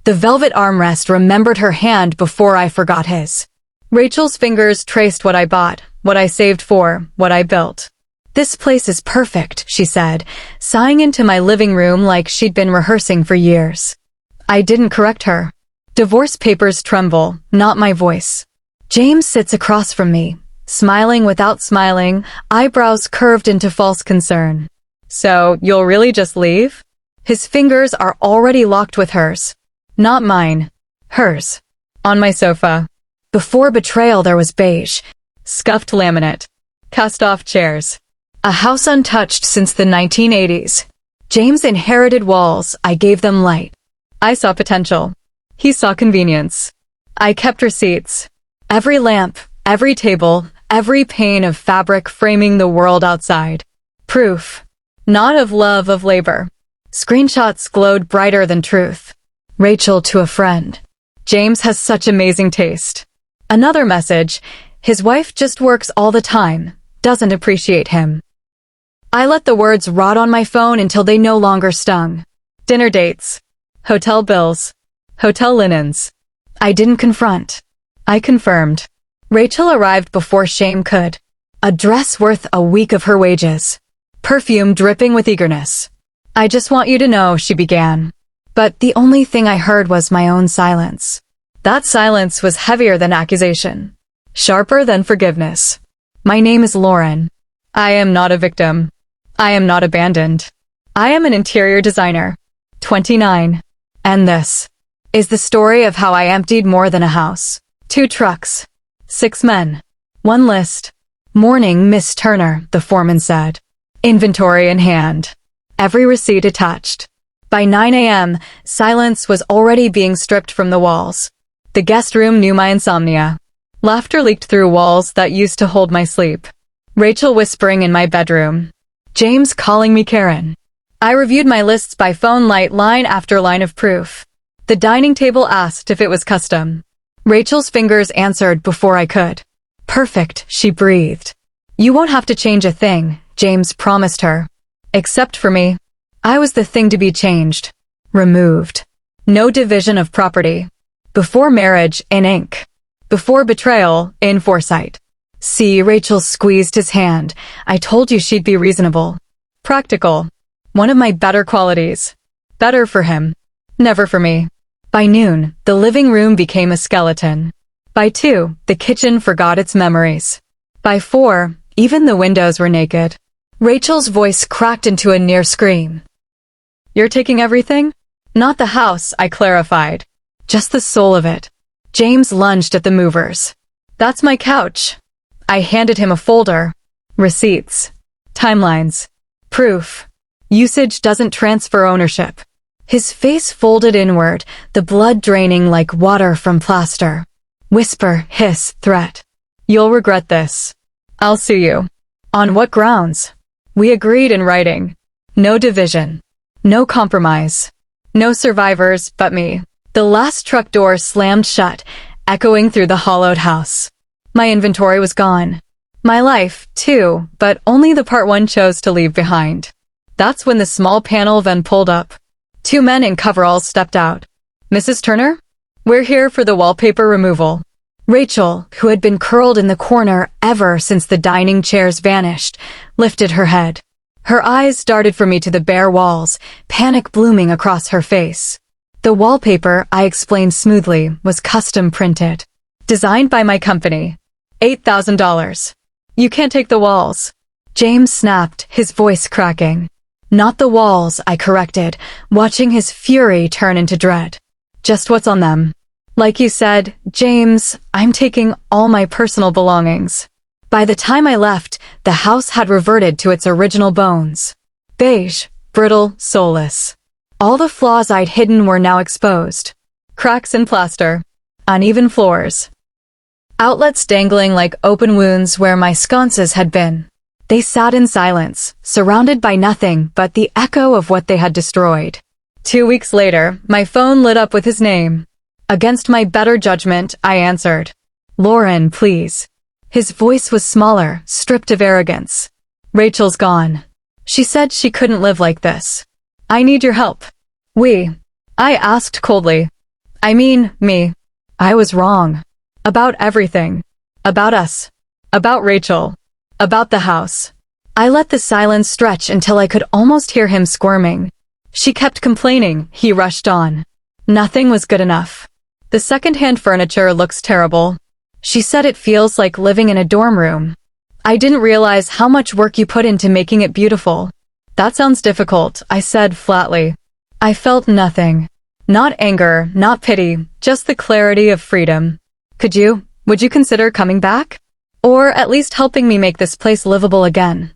The velvet armrest remembered her hand before I forgot his. Rachel's fingers traced what I bought, what I saved for, what I built. "This place is perfect," she said, sighing into my living room like she'd been rehearsing for years. I didn't correct her. Divorce papers tremble, not my voice. James sits across from me, smiling without smiling, eyebrows curved into false concern. "So, you'll really just leave?" His fingers are already locked with hers. Not mine. Hers. On my sofa. Before betrayal there was beige, scuffed laminate, cast-off chairs. A house untouched since the 1980s. James inherited walls, I gave them light. I saw potential. He saw convenience. I kept receipts. Every lamp, every table, every pane of fabric framing the world outside. Proof. Not of love, of labor. Screenshots glowed brighter than truth. Rachel to a friend. "James has such amazing taste." Another message. "His wife just works all the time, doesn't appreciate him." I let the words rot on my phone until they no longer stung. Dinner dates. Hotel bills. Hotel linens. I didn't confront. I confirmed. Rachel arrived before shame could. A dress worth a week of her wages. Perfume dripping with eagerness. "I just want you to know," she began. But the only thing I heard was my own silence. That silence was heavier than accusation. Sharper than forgiveness. My name is Lauren. I am not a victim. I am not abandoned. I am an interior designer. 29. And this is the story of how I emptied more than a house. 2 trucks. 6 men. 1 list. "Morning, Miss Turner," the foreman said. Inventory in hand. Every receipt attached. By 9 a.m., silence was already being stripped from the walls. The guest room knew my insomnia. Laughter leaked through walls that used to hold my sleep. Rachel whispering in my bedroom. James calling me Karen. I reviewed my lists by phone light line after line of proof. The dining table asked if it was custom. Rachel's fingers answered before I could. "Perfect," she breathed. "You won't have to change a thing," James promised her. Except for me. I was the thing to be changed. Removed. No division of property. Before marriage, in ink. Before betrayal, in foresight. "See," Rachel squeezed his hand. "I told you she'd be reasonable. Practical. One of my better qualities. Better for him. Never for me." By noon, the living room became a skeleton. By 2, the kitchen forgot its memories. By 4, even the windows were naked. Rachel's voice cracked into a near scream. "You're taking everything?" "Not the house," I clarified. "Just the soul of it." James lunged at the movers. "That's my couch." I handed him a folder. Receipts. Timelines. Proof. Usage doesn't transfer ownership. His face folded inward, the blood draining like water from plaster. Whisper, hiss, threat. "You'll regret this. I'll sue you." On what grounds? We agreed in writing. No division. No compromise. No survivors but me. The last truck door slammed shut, echoing through the hollowed house. My inventory was gone. My life, too, but only the part one chose to leave behind. That's when the small panel van pulled up. 2 men in coveralls stepped out. "Mrs. Turner? We're here for the wallpaper removal." Rachel, who had been curled in the corner ever since the dining chairs vanished, lifted her head. Her eyes darted from me to the bare walls, panic blooming across her face. The wallpaper, I explained smoothly, was custom printed. Designed by my company. $8,000. "You can't take the walls." James snapped, his voice cracking. "Not the walls," I corrected, watching his fury turn into dread. "Just what's on them." "Like you said, James, I'm taking all my personal belongings." By the time I left, the house had reverted to its original bones. Beige, brittle, soulless. All the flaws I'd hidden were now exposed. Cracks in plaster. Uneven floors. Outlets dangling like open wounds where my sconces had been. They sat in silence, surrounded by nothing but the echo of what they had destroyed. 2 weeks later, my phone lit up with his name. Against my better judgment, I answered. "Lauren, please." His voice was smaller, stripped of arrogance. "Rachel's gone. She said she couldn't live like this. I need your help." I asked coldly. I mean, me. I was wrong. About everything. About us. About Rachel. About the house. I let the silence stretch until I could almost hear him squirming. She kept complaining, he rushed on. Nothing was good enough. The second-hand furniture looks terrible. She said it feels like living in a dorm room. I didn't realize how much work you put into making it beautiful. That sounds difficult, I said flatly. I felt nothing. Not anger, not pity, just the clarity of freedom. Would you consider coming back? Or at least helping me make this place livable again?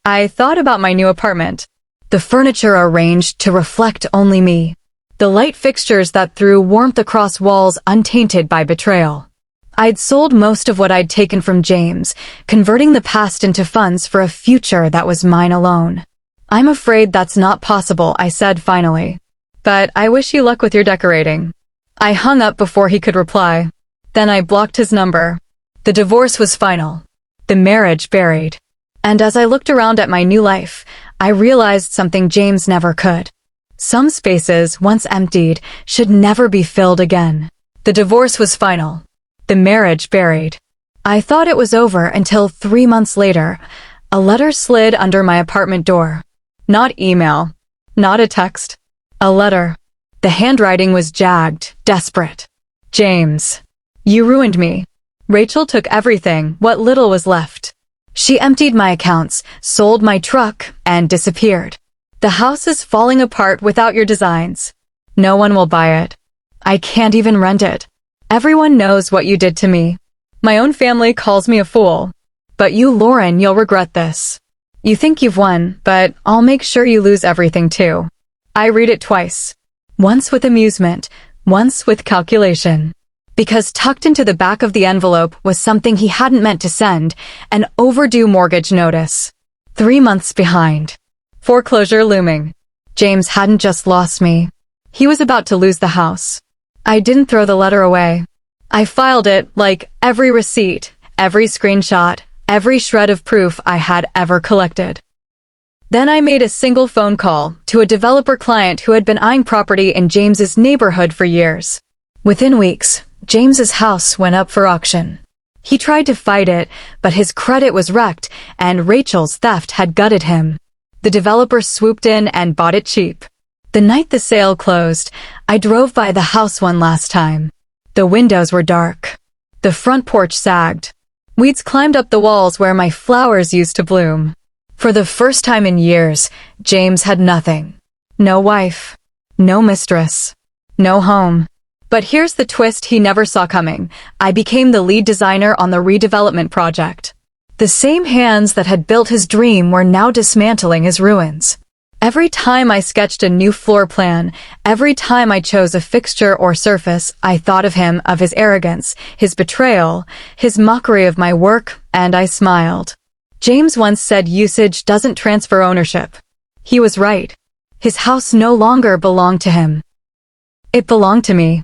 I thought about my new apartment. The furniture arranged to reflect only me. The light fixtures that threw warmth across walls untainted by betrayal. I'd sold most of what I'd taken from James, converting the past into funds for a future that was mine alone. I'm afraid that's not possible, I said finally. But I wish you luck with your decorating. I hung up before he could reply. Then I blocked his number. The divorce was final. The marriage buried. And as I looked around at my new life, I realized something James never could. Some spaces, once emptied, should never be filled again. The divorce was final. The marriage buried. I thought it was over until 3 months later, a letter slid under my apartment door. Not email. Not a text. A letter. The handwriting was jagged, desperate. James. You ruined me. Rachel took everything, what little was left. She emptied my accounts, sold my truck, and disappeared. The house is falling apart without your designs. No one will buy it. I can't even rent it. Everyone knows what you did to me. My own family calls me a fool. But you, Lauren, you'll regret this. You think you've won, but I'll make sure you lose everything too. I read it twice. Once with amusement, once with calculation. Because tucked into the back of the envelope was something he hadn't meant to send, an overdue mortgage notice. 3 months behind. Foreclosure looming. James hadn't just lost me. He was about to lose the house. I didn't throw the letter away. I filed it like every receipt, every screenshot, every shred of proof I had ever collected. Then I made a single phone call to a developer client who had been eyeing property in James's neighborhood for years. Within weeks, James's house went up for auction. He tried to fight it, but his credit was wrecked and Rachel's theft had gutted him. The developer swooped in and bought it cheap. The night the sale closed, I drove by the house one last time. The windows were dark. The front porch sagged. Weeds climbed up the walls where my flowers used to bloom. For the first time in years, James had nothing. No wife. No mistress. No home. But here's the twist he never saw coming. I became the lead designer on the redevelopment project. The same hands that had built his dream were now dismantling his ruins. Every time I sketched a new floor plan, every time I chose a fixture or surface, I thought of him, of his arrogance, his betrayal, his mockery of my work, and I smiled. James once said usage doesn't transfer ownership. He was right. His house no longer belonged to him. It belonged to me.